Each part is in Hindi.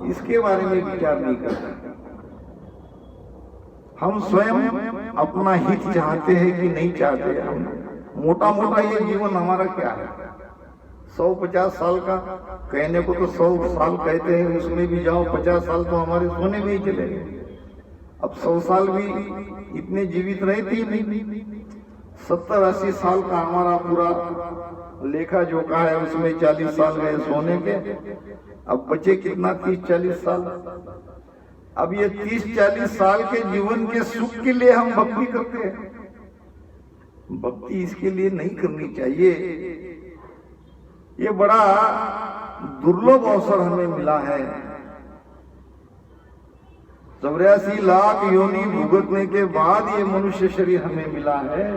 इसके बारे में विचार नहीं करते। हम स्वयं अपना हित चाहते हैं कि नहीं चाहते। हम मोटा मोटा ये जीवन हमारा क्या है, 150 साल का, कहने को तो 100 साल कहते हैं, उसमें भी जाओ 50 साल तो हमारे सोने में ही चले गए। अब 100 साल भी इतने जीवित रहते ही नहीं। 70-80 साल का हमारा पूरा लेखा जोखा है, उसमें 40 साल गए सोने के, अब बचे कितना, 30-40 साल। अब ये 30-40 साल के जीवन के सुख के लिए हम भक्ति करते हैं। भक्ति इसके लिए नहीं करनी चाहिए। ये बड़ा दुर्लभ अवसर हमें मिला है। 84 लाख योनि भुगतने के बाद ये मनुष्य शरीर हमें मिला है।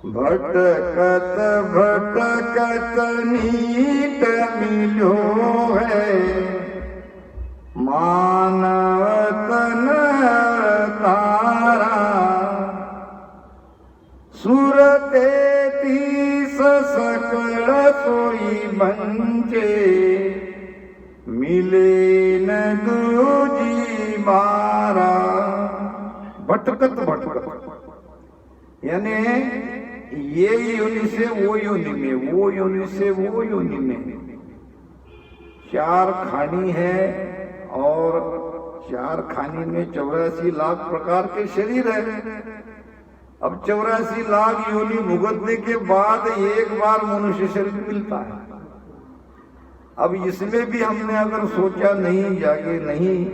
भटकत भटकत नीट मिलो है, मानव तन तारा, सुरते तीस सकल सोई बंचे, मिले न दूजी बारा। भटकत भटकत यानी ये योनि से वो योनि में, वो योनि से वो योनि में। 4 खानी है और 4 खानी में 84 लाख प्रकार के शरीर है। अब 84 लाख योनि भुगतने के बाद एक बार मनुष्य शरीर मिलता है। अब इसमें भी हमने अगर सोचा नहीं, जागे नहीं,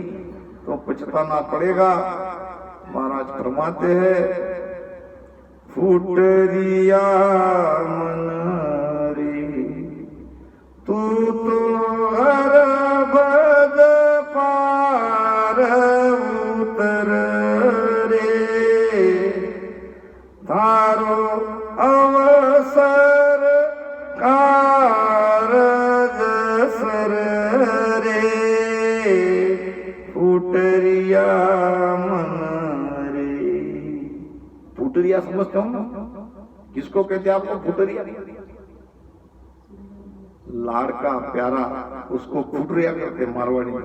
तो पछताना पड़ेगा। महाराज फरमाते हैं, फूटरिया मन रे, तू तो हर बद पार उतर रे, थारो अवसर कारज सर रे, फूटरिया मन रे। फूटरिया समझते हो ना, किसको कहते हैं आपको फूटरिया? लाड़का प्यारा, उसको फूटरिया कहते हैं मारवाड़ी में।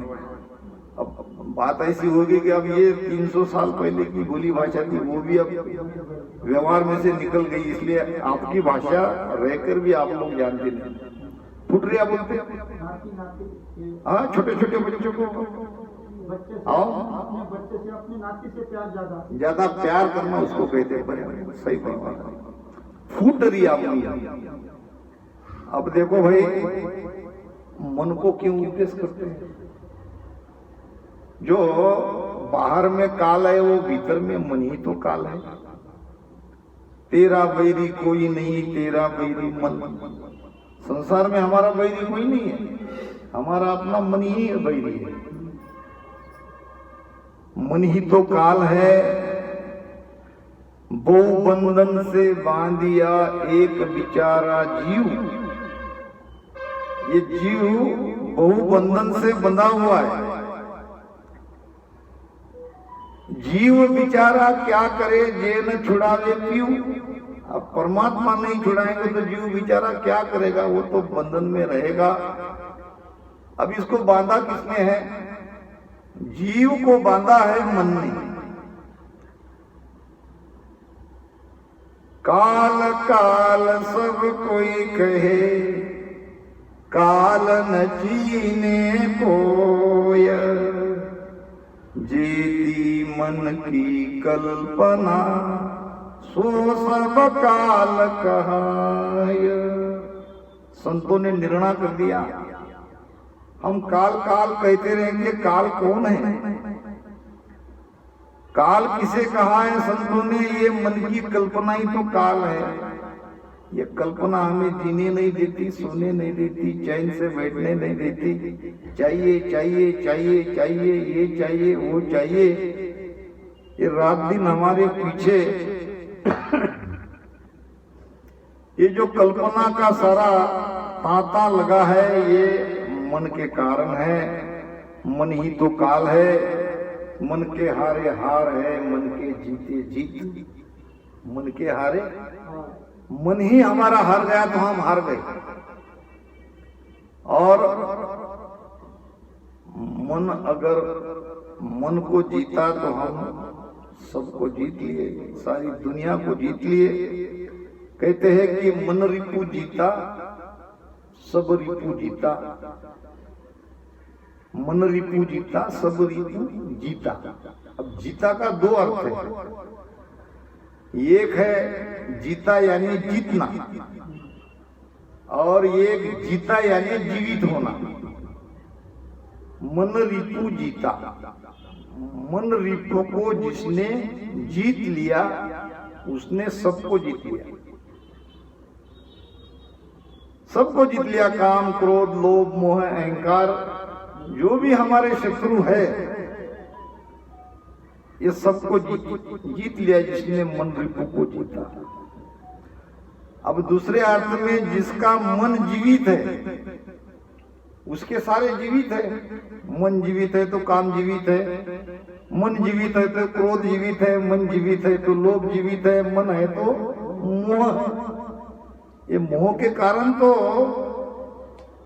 अब बात ऐसी होगी कि अब ये 300 साल पहले की बोली भाषा थी, वो भी अब व्यवहार में से निकल गई, इसलिए आपकी भाषा रहकर भी आप लोग जानते नहीं। फुटरिया बोलते हैं। हाँ, छोटे छोटे बच्चों को आओ, अपने बच्चे से, अपने नाती से ज्यादा प्यार करना उसको कहते हैं। सही बात। फुटरिया। अब देखो भाई, मन को क्यों उपदेश करते हैं? जो बाहर में काल है वो भीतर में मन ही तो काल है। तेरा बैरी कोई नहीं, तेरा बैरी मन। संसार में हमारा बैरी कोई नहीं है, हमारा अपना मन ही बैरी है। मन ही तो काल है। बहु बंधन से बांधिया एक बिचारा जीव। ये जीव बहु बंधन से बंधा हुआ है। जीव बिचारा क्या करे, जे न छुड़ावे पीऊ। अब परमात्मा नहीं छुड़ाएंगे तो जीव बिचारा क्या करेगा? वो तो बंधन में रहेगा। अब इसको बांधा किसने है? जीव को बांधा है मन ने। काल काल सब कोई कहे, काल न जीने कोय। जेती मन की कल्पना, सो सब काल कहाय। संतों ने निर्णय कर दिया, हम काल काल कहते रहेंगे। काल कौन है? काल किसे कहा है संतों ने? ये मन की कल्पना ही तो काल है। ये कल्पना हमें जीने नहीं देती, सोने नहीं देती, चैन से बैठने नहीं देती। चाहिए चाहिए चाहिए चाहिए, ये चाहिए वो चाहिए। ये रात दिन हमारे पीछे ये जो कल्पना का सारा तांता लगा है, ये मन के कारण है। मन ही तो काल है। मन के हारे हार है, मन के जीते जीत। मन के हारे, मन ही हमारा हार गया तो हम हार गए। और मन अगर मन को जीता तो हम सबको जीत लिए, सारी दुनिया को जीत लिए। कहते हैं कि मन रिपु जीता सब रिपु जीता, मन रिपु जीता सब रिपु जीता। अब जीता का दो अर्थ है, एक है जीता यानी जीतना, और एक जीता यानी जीवित होना। मन रिपु जीता, मन रिपु को जिसने जीत लिया उसने सबको जीत लिया, सबको जीत लिया। काम, क्रोध, लोभ, मोह, अहंकार, जो भी हमारे शत्रु है, ये सबको जीत लिया जिसने मन रिपु को जीता। अब दूसरे अर्थ में जिसका मन जीवित है उसके सारे जीवित है। मन जीवित है तो काम जीवित है, मन जीवित है तो क्रोध जीवित है, मन जीवित है तो लोभ जीवित है, मन है तो मोह। ये मोह के कारण तो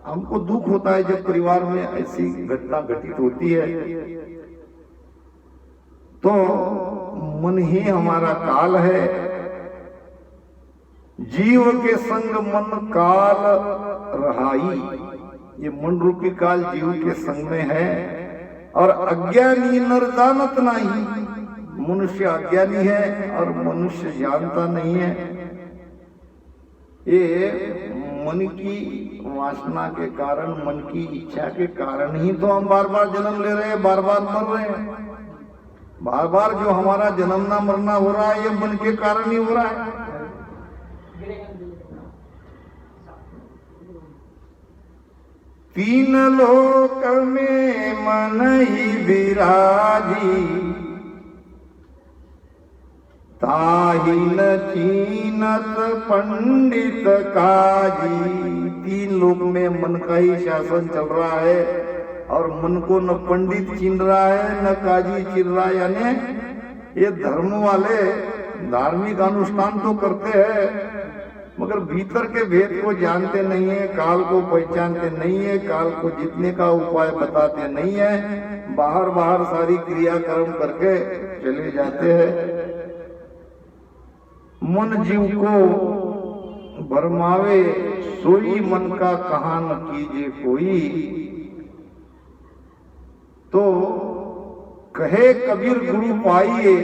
हमको दुख होता है जब परिवार में ऐसी घटना घटित होती है। तो मन ही हमारा काल है, जीव के संग मन काल रहाई। ये मन रूपी काल जीव के संग में है, और अज्ञानी नर जानत नहीं। मनुष्य अज्ञानी है और मनुष्य जानता नहीं है। ये मन की वासना के कारण, मन की इच्छा के कारण ही तो हम बार बार जन्म ले रहे हैं, बार बार मर रहे हैं। बार बार जो हमारा जन्मना मरना हो रहा है ये मन के कारण ही हो रहा है। तीन लोक में मन ही विराजी, ताहि न चीनत पंडित काजी। तीन लोक में मन का ही शासन चल रहा है, और मन को न पंडित चीन रहा है न काजी चीन रहा है। यानी ये धर्म वाले धार्मिक अनुष्ठान तो करते हैं मगर भीतर के भेद को जानते नहीं है, काल को पहचानते नहीं है, काल को जीतने का उपाय बताते नहीं है। बाहर बाहर सारी क्रियाकर्म करके चले जाते हैं। मन जीव को भरमावे सोई, मन का कहा न कीजिए कोई। तो कहे कबीर गुरु पाइए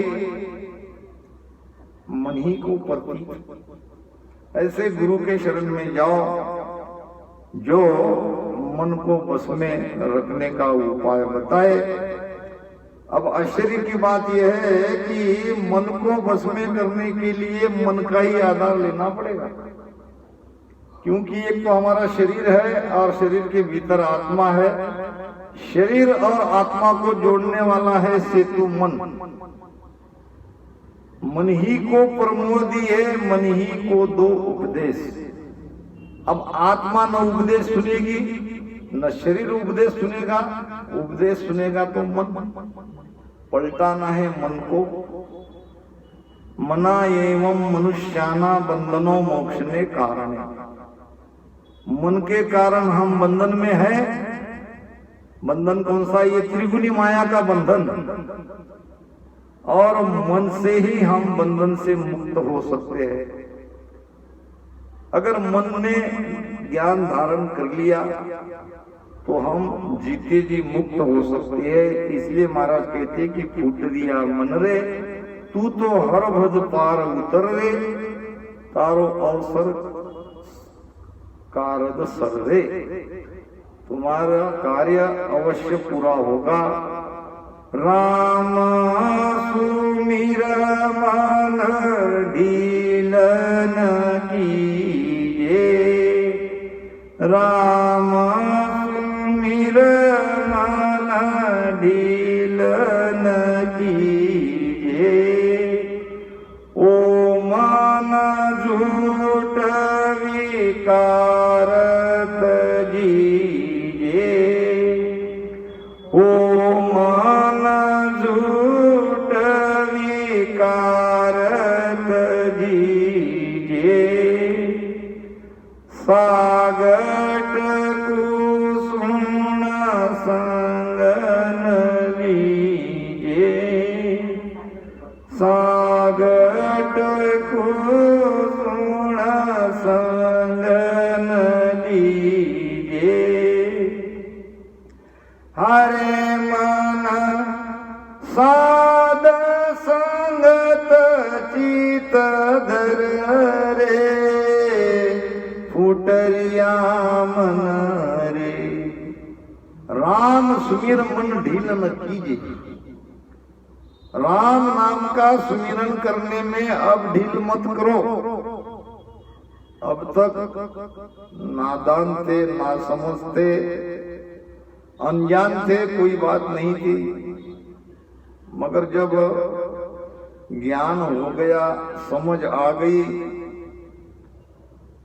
मन ही को पति। ऐसे गुरु के शरण में जाओ जो मन को बस में रखने का उपाय बताए। अब आश्चर्य की बात यह है कि मन को बस में करने के लिए मन का ही आधार लेना पड़ेगा, क्योंकि एक तो हमारा शरीर है और शरीर के भीतर आत्मा है। शरीर और आत्मा को जोड़ने वाला है सेतु मन। मन ही को प्रमोदी है, मन ही को दो उपदेश। अब आत्मा न उपदेश सुनेगी न शरीर उपदेश सुनेगा, उपदेश सुनेगा तो मन। पलटाना है मन को। मना एवं मनुष्याना बंधनो मोक्ष ने कारण। मन के कारण हम बंधन में हैं। बंधन कौन सा? ये त्रिगुणी माया का बंधन, और मन से ही हम बंधन से मुक्त हो सकते हैं। अगर मन ने ज्ञान धारण कर लिया तो हम जीते जी मुक्त हो सकते हैं। इसलिए महाराज कहते कि फूट दिया मन रे, तू तो हर भज पार उतर रे, तारो अवसर कारद सर रे। तुम्हारा कार्य अवश्य पूरा होगा। राम सुमिर मन ढीलन कीजे, राम सुमिर मन ढीलन कीजे। ओ मन झूठ विकारत जीजे, ओ मन झूठ विकारत जीजे। सागट कुसुम संग हरे मन साध संगत चित धर रे फुटरिया मन रे। राम सुमिर मन ढील न कीजिए। राम नाम का सुमिरन करने में अब ढील मत करो। अब तक नादान थे, ना समझते, अनजान थे, कोई बात नहीं थी। मगर जब ज्ञान हो गया, समझ आ गई,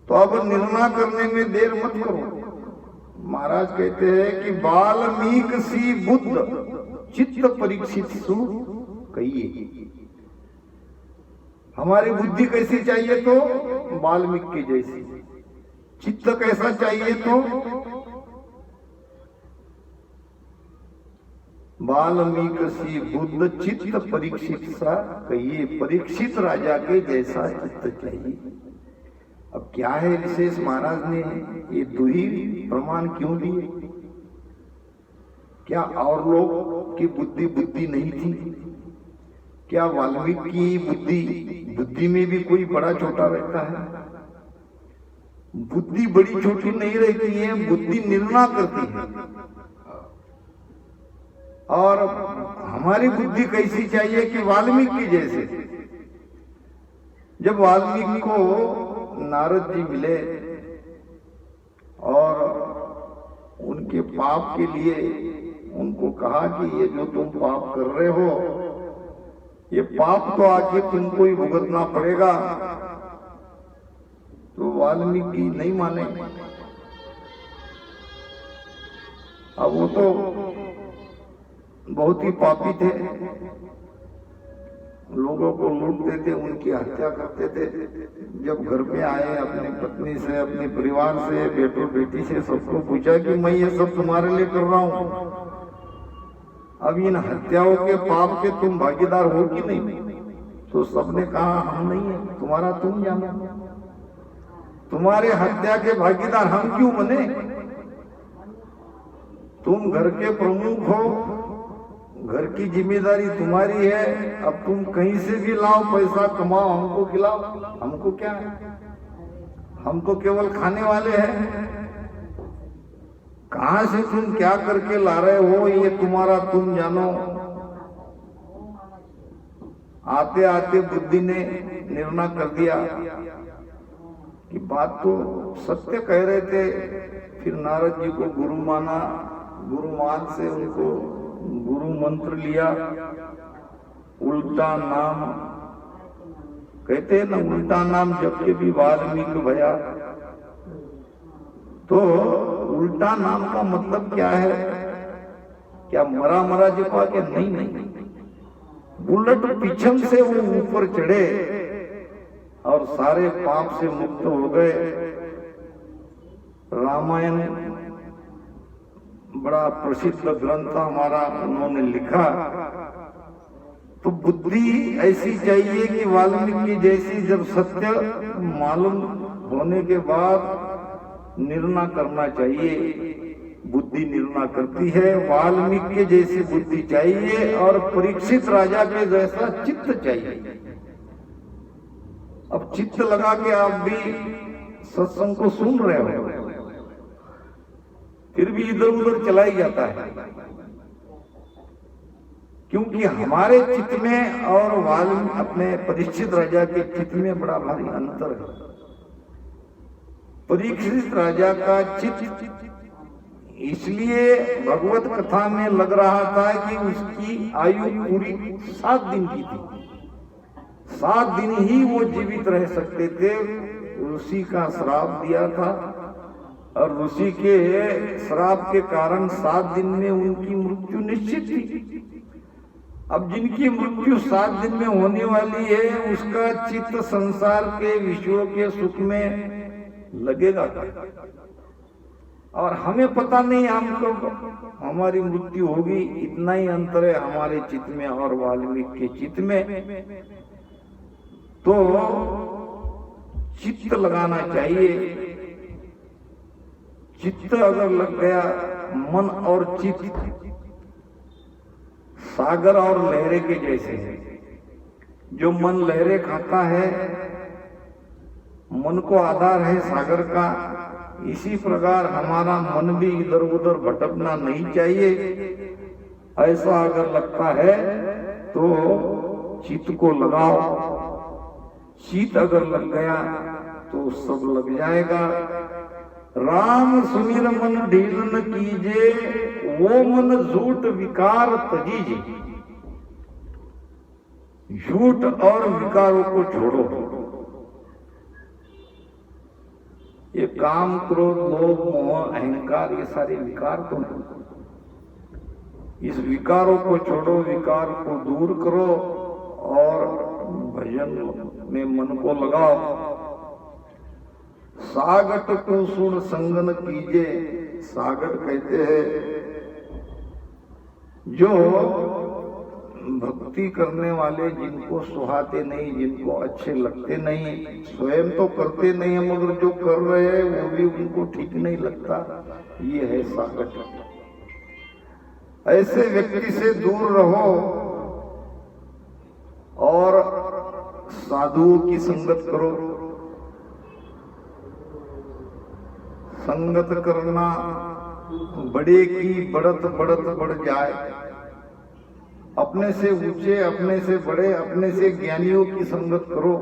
तो अब निर्णय करने में देर मत करो। महाराज कहते हैं कि वाल्मीकि सी बुद्ध चित्त परीक्षित सु कहिए। हमारी बुद्धि कैसी चाहिए? तो वाल्मीकि जैसी। चित्त कैसा चाहिए? तो वाल्मीकि सी बुद्ध चित्त परीक्षित सा कहिए। परीक्षित राजा के जैसा चित्त चाहिए। अब क्या है विशेष? महाराज ने ये दो ही प्रमाण क्यों दिए? क्या और लोग की बुद्धि नहीं थी? क्या वाल्मीकि की बुद्धि में भी कोई बड़ा छोटा रहता है? बुद्धि बड़ी छोटी नहीं रहती है, बुद्धि निर्णय करती है। और हमारी बुद्धि कैसी चाहिए? कि वाल्मीकि जैसे। जब वाल्मीकि को नारद जी मिले और उनके पाप के लिए उनको कहा कि ये जो तुम पाप कर रहे हो, ये पाप तो आगे तुमको ही भुगतना पड़ेगा, तो वाल्मीकि नहीं माने। अब वो तो बहुत ही पापी थे, लोगों को लूटते थे, उनकी हत्या करते थे। जब घर पे आए, अपनी पत्नी से, अपने परिवार से, बेटो बेटी से सबको पूछा कि मैं ये सब तुम्हारे लिए कर रहा हूं, अब इन हत्याओं के पाप के तुम भागीदार हो कि नहीं? तो सबने कहा हम नहीं है, तुम्हारा तुम जानो। तुम्हारे हत्या के भागीदार हम क्यों बने? तुम घर के प्रमुख हो, घर की जिम्मेदारी तुम्हारी है। अब तुम कहीं से भी लाओ, पैसा कमाओ, हमको खिलाओ, हमको क्या है? हम तो केवल खाने वाले हैं। कहां से तुम क्या करके ला रहे हो, ये तुम्हारा तुम जानो। आते आते बुद्धि ने निर्णय कर दिया कि बात तो सत्य कह रहे थे। फिर नारद जी को गुरु माना, गुरु मान से उनको गुरु मंत्र लिया। उल्टा नाम कहते हैं ना, उल्टा नाम जबकि भी वाल्मीकि भया। तो उल्टा नाम का मतलब क्या है? क्या मरा मरा जपा? क्या नहीं। उलट पीछम से वो ऊपर चढ़े और सारे पाप से मुक्त हो गए। रामायण बड़ा प्रसिद्ध ग्रंथ हमारा, उन्होंने लिखा। तो बुद्धि ऐसी चाहिए कि वाल्मीकि जैसी। जब सत्य मालूम होने के बाद निर्णय करना चाहिए, बुद्धि निर्णय करती है। वाल्मीकि जैसी बुद्धि चाहिए और परीक्षित राजा के जैसा चित्त चाहिए। अब चित्त लगा के आप भी सत्संग को सुन रहे हो, फिर भी इधर उधर चला ही जाता है, क्योंकि हमारे चित्त में और अपने परीक्षित राजा के चित्त में बड़ा भारी अंतर है। परीक्षित राजा का चित्त इसलिए भगवत कथा में लग रहा था कि उसकी आयु पूरी 7 दिन की थी। 7 दिन ही वो जीवित रह सकते थे। ऋषि का श्राप दिया था और ऋषि के श्राप के कारण 7 दिन में उनकी मृत्यु निश्चित थी। अब जिनकी मृत्यु 7 दिन में होने वाली है, उसका चित्त संसार के विषयों के सुख में लगेगा। और हमें पता नहीं हम कब हमारी मृत्यु होगी। इतना ही अंतर है हमारे चित्त में और वाल्मीकि के चित्त में। तो चित्त लगाना चाहिए। चित्त अगर लग गया मन और चित्त सागर और लहरे के जैसे है। जो मन लहरे खाता है, मन को आधार है सागर का, इसी प्रकार हमारा मन भी इधर उधर भटकना नहीं चाहिए। ऐसा अगर लगता है तो चित्त को लगाओ, चित्त अगर लग गया तो सब लग जाएगा। राम सुमिर मन ढील न कीजे, वो मन झूठ विकार तजीजे। झूठ और विकारों को छोड़ो। ये काम, क्रोध, लोभ, मोह, अहंकार, ये सारे विकार तो नहीं। इस विकारों को छोड़ो, विकार को दूर करो और भजन में मन को लगाओ। सागट को सुन संगन कीजे। सागट कहते हैं जो भक्ति करने वाले, जिनको सुहाते नहीं, जिनको अच्छे लगते नहीं, स्वयं तो करते नहीं है मगर जो कर रहे हैं वो भी उनको ठीक नहीं लगता, ये है सागट। ऐसे व्यक्ति से दूर रहो और साधुओं की संगत करो। संगत करना बड़े की बढ़त बढ़त बढ़ जाए। अपने से ऊंचे, अपने से बड़े, अपने से ज्ञानियों की संगत करो,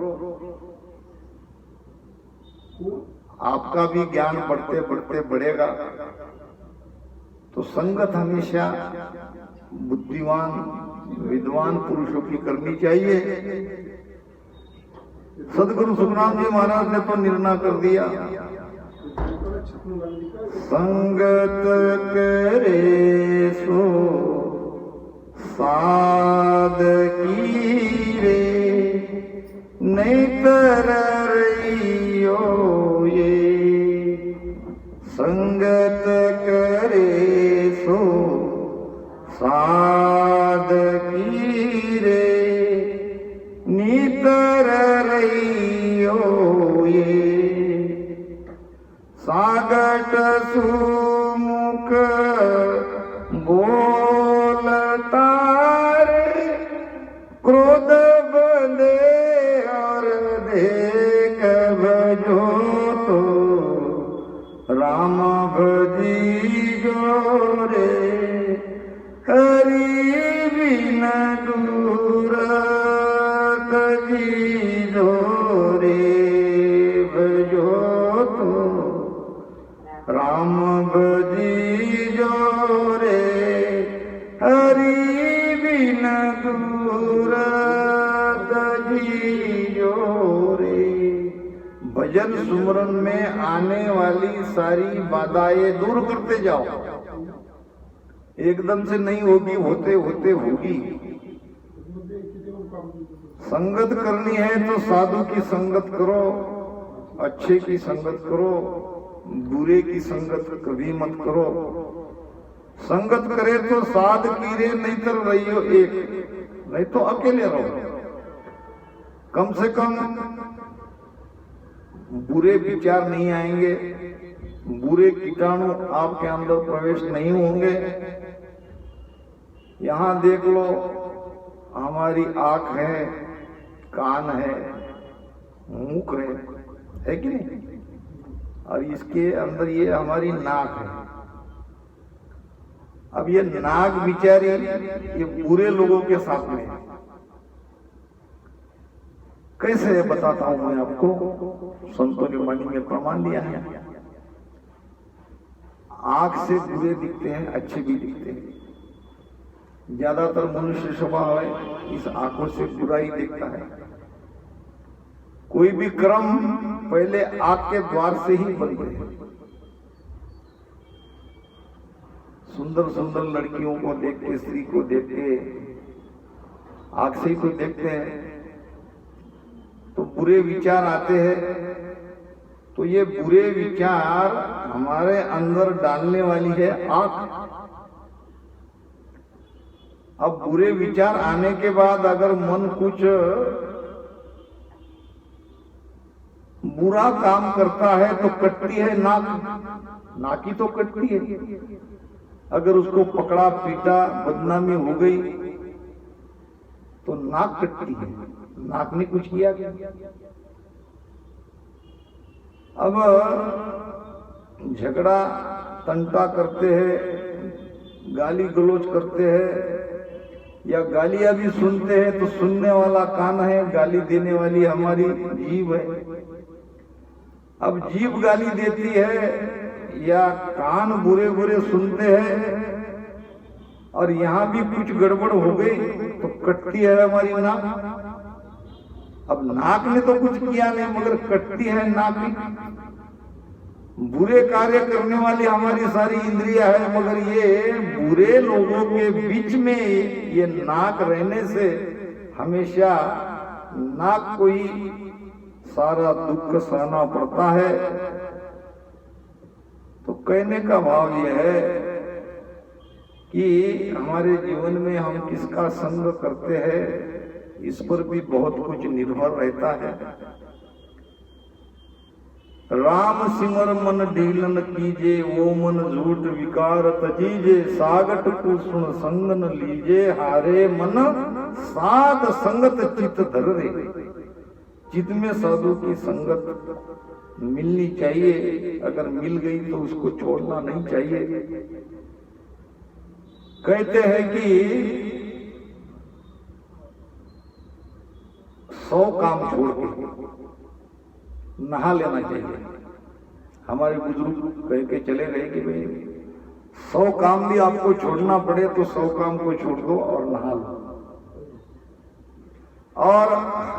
आपका भी ज्ञान बढ़ते बढ़ते बढ़ेगा। तो संगत हमेशा बुद्धिमान विद्वान पुरुषों की करनी चाहिए। सदगुरु सुखराम जी महाराज ने तो निर्णय कर दिया, संगत करे सो साधकी रे, नहीं तररियो ये। संगत करे सो साधकी रे, नितर रहियो ये। सागट सुमुख बोलता रे, क्रोध बंदे और देख भजो तो, राम भजी जो रे, हरि बिन दूर तजी जो रे, भजो तो राम भजी जो रे, हरि बिन दूर तजी जो रे। भजन सुमरन में आने वाली सारी बाधाएं दूर करते जाओ। एकदम से नहीं होगी, होते होते होगी। संगत करनी है तो साधु की संगत करो, अच्छे की संगत करो, बुरे की संगत कभी मत करो। संगत करे तो साध कीरे, नहीं तो रहियो एक, नहीं तो अकेले रहो। कम से कम बुरे विचार नहीं आएंगे, बुरे कीटाणु आपके अंदर प्रवेश नहीं होंगे। यहां देख लो, हमारी आंख है, कान है, मुख है कि नहीं? और इसके अंदर ये हमारी नाक है। अब ये नाक बिचारी ये बुरे लोगों के साथ में है। कैसे बताता हूं मैं आपको, संतों ने वाणी में प्रमाण दिया है। आंख से बुरे दिखते हैं, अच्छे भी दिखते हैं। ज्यादातर मनुष्य स्वभाव है इस आंखों से बुराई देखता है। कोई भी कर्म पहले आंख के द्वार से ही बनते हैं। सुंदर सुंदर लड़कियों को देख के, स्त्री को देख के आंख से ही तो देखते हैं। तो बुरे विचार आते हैं, तो ये बुरे विचार हमारे अंदर डालने वाली है आंख। अब बुरे विचार आने के बाद अगर मन कुछ बुरा काम करता है तो कटती है नाक, नाकी तो कटती है। अगर उसको पकड़ा पीटा बदनामी हो गई तो नाक कटती है, नाक ने कुछ किया क्या? अब झगड़ा तंटा करते हैं, गाली गलौज करते हैं या गालियां भी सुनते हैं तो सुनने वाला कान है, गाली देने वाली हमारी जीभ है। अब जीभ गाली देती है या कान बुरे बुरे सुनते हैं और यहां भी कुछ गड़बड़ हो गई तो कटती है हमारी नाक। अब नाक ने तो कुछ किया नहीं मगर कटती है नाक। बुरे कार्य करने वाली हमारी सारी इंद्रियां है मगर ये बुरे लोगों के बीच में ये नाक रहने से हमेशा नाक को ही सारा दुख सहना पड़ता है। तो कहने का भाव यह है कि हमारे जीवन में हम किसका संग करते हैं इस पर भी बहुत कुछ निर्भर रहता है। राम सिमर मन ढीलन कीजे, वो मन झूठ विकार तजीजे, सागट को सुन संग न लीजे, हारे मन साध संगत चित धर रे। चित में साधु की संगत मिलनी चाहिए, अगर मिल गई तो उसको छोड़ना नहीं चाहिए। कहते हैं कि 100 काम छोड़ के नहा लेना चाहिए। हमारे बुजुर्ग कह के चले गए कि भाई 100 काम भी आपको छोड़ना पड़े तो 100 काम को छोड़ दो और नहा लो, और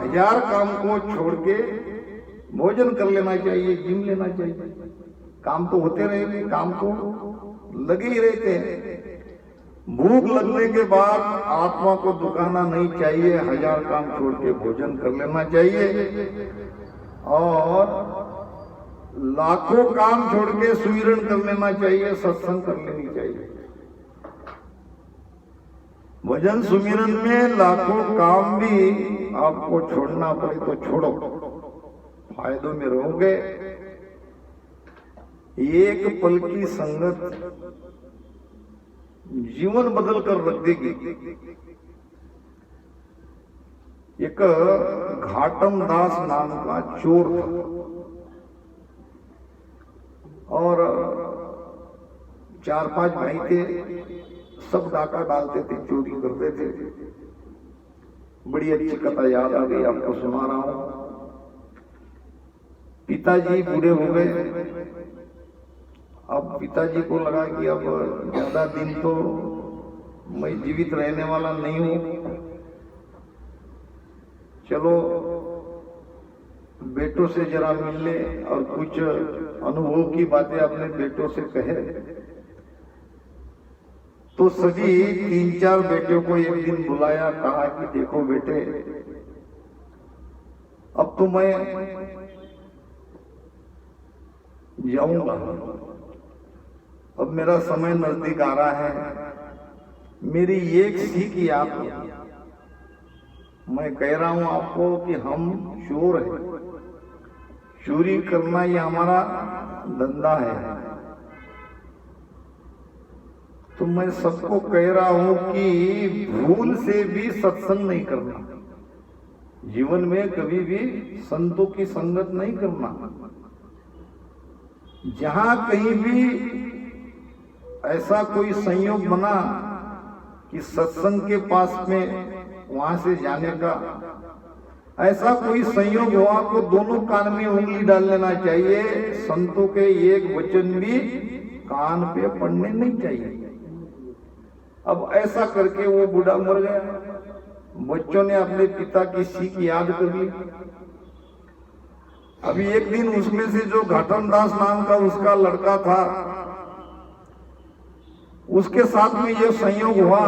1000 काम को छोड़ के भोजन कर लेना चाहिए, जिम लेना चाहिए। काम तो होते रहेंगे, काम तो लगे ही रहते हैं। भूख लगने के बाद आत्मा को दुखाना नहीं चाहिए, 1000 काम छोड़ के भोजन कर लेना चाहिए और लाखों काम छोड़ के सुमिरन कर लेना चाहिए, सत्संग कर लेनी चाहिए। भजन सुमिरन में लाखों काम भी आपको छोड़ना पड़े तो छोड़ो, फायदों में रहोगे। एक पल की संगत जीवन बदल कर रख देगी। एक घाटम दास नाम का चोर था और 4-5 भाई थे, सब डाका डालते थे, चोरी करते थे। बड़ी अच्छी कथा याद आ गई, आपको सुना रहा हूं। पिताजी बूढ़े हो गए। अब पिताजी को लगा कि अब ज्यादा दिन तो मैं जीवित रहने वाला नहीं हूं, चलो बेटों से जरा मिल ले और कुछ अनुभव की बातें अपने बेटों से कहे। तो सभी 3-4 बेटों को एक दिन बुलाया, कहा कि देखो बेटे, अब तो मैं जाऊंगा, अब मेरा समय नजदीक आ रहा है। मेरी एक सीख याद है, मैं कह रहा हूं आपको कि हम चोर हैं, चोरी करना ये हमारा धंधा है। तो मैं सबको कह रहा हूं कि भूल से भी सत्संग नहीं करना, जीवन में कभी भी संतों की संगत नहीं करना। जहां कहीं भी ऐसा कोई संयोग बना कि सत्संग के पास में वहां से जाने का ऐसा कोई संयोग हुआ तो दोनों कान में उंगली डाल लेना चाहिए। संतों के एक वचन भी कान पे पड़ने नहीं चाहिए। अब ऐसा करके वो बूढ़ा मर गया। बच्चों ने अपने पिता की सीख याद कर ली। अभी एक दिन उसमें से जो घाटम दास नाम का उसका लड़का था, उसके साथ में यह संयोग हुआ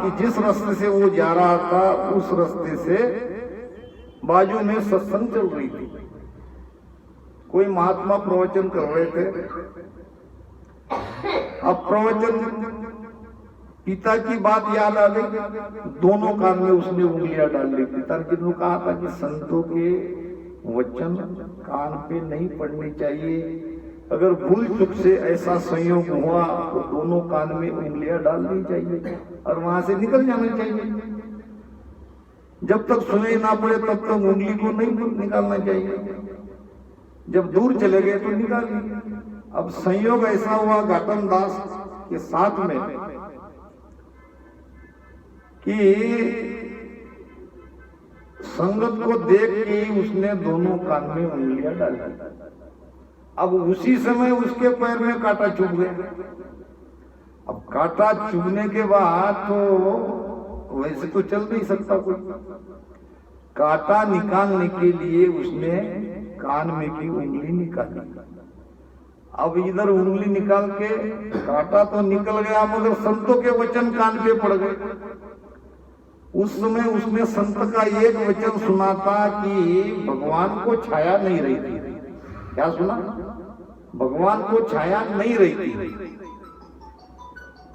कि जिस रास्ते से वो जा रहा था उस रास्ते से बाजू में सत्संग चल रही थी। कोई महात्मा प्रवचन कर रहे थे। अब प्रवचन पिता की बात याद आ गई, दोनों कान में उसने उंगलियां डाल ली। पिता ने कहा था कि संतों के वचन कान पे नहीं पड़ने चाहिए, अगर भूल चुक से ऐसा संयोग हुआ तो दोनों कान में उंगलियां डाल दी चाहिए और वहां से निकल जाना चाहिए। जब तक सुनाई ना पड़े तब तक उंगली को नहीं निकालना चाहिए, जब दूर चले गए तो निकाल ली। अब संयोग ऐसा हुआ घाटम दास के साथ में कि संगत को देख के उसने दोनों कान में उंगलियां डाली। अब उसी समय उसके पैर में कांटा चुभ गया। अब कांटा चुभने के बाद तो वैसे तो चल नहीं सकता कोई। कांटा निकालने के लिए उसने कान में की उंगली निकाली। अब इधर उंगली निकाल के कांटा तो निकल गया, मगर संतों के वचन कान पे पड़ गए। उस समय उसने संत का एक वचन सुना था कि भगवान को छाया नहीं रही थी। क्या सुना? भगवान को छाया नहीं रही थी।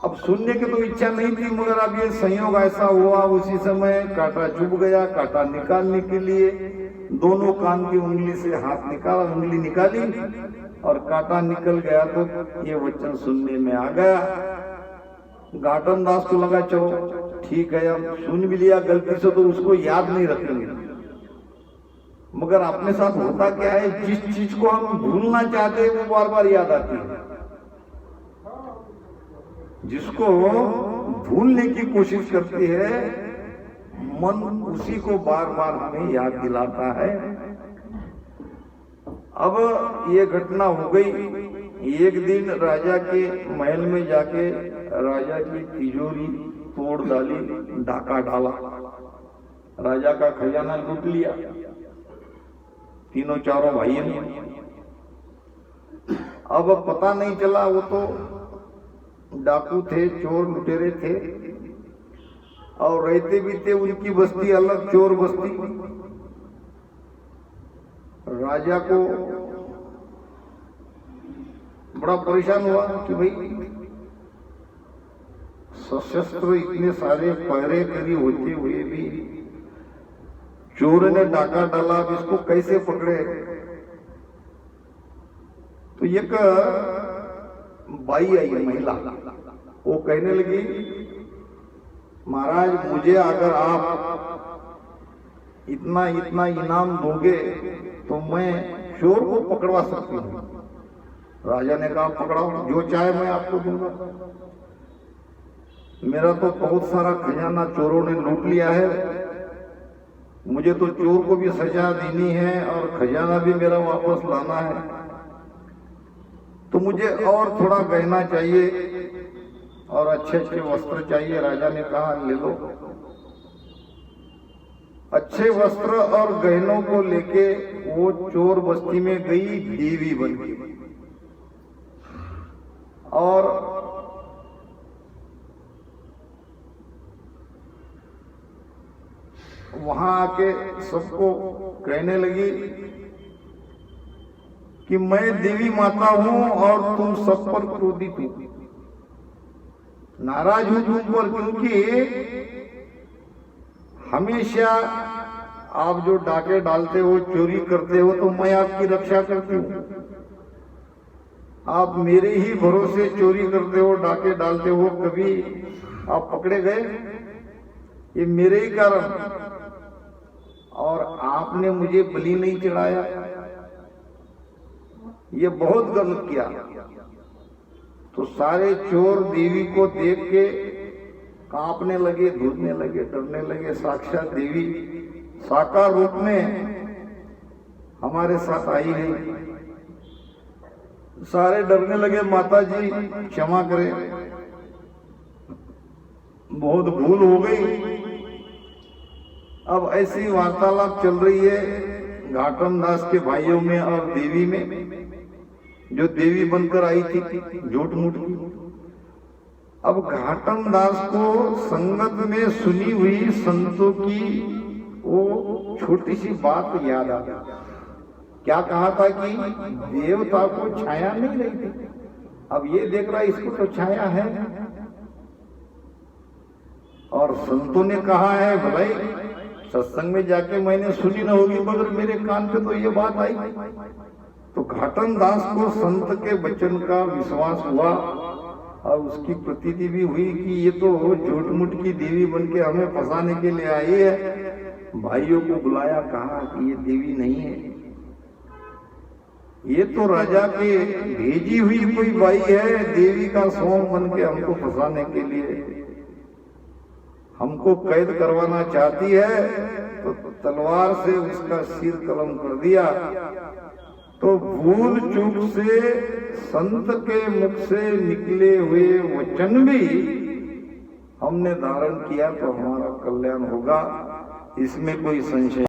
अब सुनने की तो इच्छा नहीं थी, मगर अब ये संयोग ऐसा हुआ, उसी समय कांटा चुभ गया। कांटा निकालने के लिए दोनों कान की उंगली से हाथ निकाला, उंगली निकाली और कांटा निकल गया। तो ये वचन सुनने में आ गया। घाटम दास को लगा चलो ठीक है, अब सुन भी लिया गलती से तो उसको याद नहीं रखेंगे। मगर अपने साथ होता क्या है, जिस चीज को हम भूलना चाहते हैं वो बार बार याद आती है। जिसको भूलने की कोशिश करती है मन, उसी को बार बार हमें याद दिलाता है। अब ये घटना हो गई। एक दिन राजा के महल में जाके राजा की तिजोरी तोड़ डाली, डाका डाला, राजा का खजाना लूट लिया तीनों चारों भाइयों ने। अब पता नहीं चला, वो तो डाकू थे, चोर लुटेरे थे और रहते भी थे उनकी बस्ती अलग, चोर बस्ती। राजा को बड़ा परेशान हुआ कि भाई सशस्त्र इतने सारे पहरे करी होते हुए भी चोर ने डाका डाला, अब इसको कैसे पकड़े। तो एक बाई आई, महिला, वो कहने लगी महाराज मुझे अगर आप इतना इतना इनाम दोगे तो मैं चोर को पकड़वा सकती हूँ। राजा ने कहा पकड़ाओ, जो चाहे मैं आपको दूंगा। मेरा तो बहुत सारा खजाना चोरों ने लूट लिया है, मुझे तो चोर को भी सजा देनी है और खजाना भी मेरा वापस लाना है, तो मुझे और थोड़ा गहना चाहिए और अच्छे अच्छे वस्त्र चाहिए। राजा ने कहा ले लो। अच्छे वस्त्र और गहनों को लेके वो चोर बस्ती में गई देवी बन गई और वहां आके सबको कहने लगी कि मैं देवी माता हूं और तुम सब पर क्रोधित हो, नाराज हूं तुम पर, क्योंकि हमेशा आप जो डाके डालते हो, चोरी करते हो, तो मैं आपकी रक्षा करती हूं। आप मेरे ही भरोसे चोरी करते हो, डाके डालते हो, कभी आप पकड़े गए, ये मेरे ही कारण। और आपने मुझे बलि नहीं चढ़ाया, ये बहुत गलत किया। तो सारे चोर देवी को देख के कांपने लगे, धूलने लगे, डरने लगे। साक्षात देवी साकार रूप में हमारे साथ आई है। सारे डरने लगे, माता जी क्षमा करें, बहुत भूल हो गई। अब ऐसी वार्तालाप चल रही है घाटम दास के भाइयों में और देवी में, जो देवी बनकर आई थी झूठ मूठ की। अब घाटम दास को संगत में सुनी हुई संतों की वो छोटी सी बात याद आ गई। क्या कहा था कि देवता को छाया नहीं रही थी, अब ये देख रहा इसको तो छाया है। और संतों ने कहा है भलाई सत्संग में जाके मैंने सुनी न होगी, मगर मेरे कान पे तो ये बात आई। तो घाटन दास को संत के वचन का विश्वास हुआ और उसकी प्रतीति भी हुई कि ये तो झूठ मूठ की देवी बन के हमें फंसाने के लिए आई है। भाइयों को बुलाया, कहा कि ये देवी नहीं है, ये तो राजा की भेजी हुई कोई बाई है, देवी का सोम बन के हमको फंसाने के लिए, हमको कैद करवाना चाहती है। तो तलवार से उसका सिर कलम कर दिया। तो भूल चूक से संत के मुख से निकले हुए वचन भी हमने धारण किया तो हमारा कल्याण होगा, इसमें कोई संशय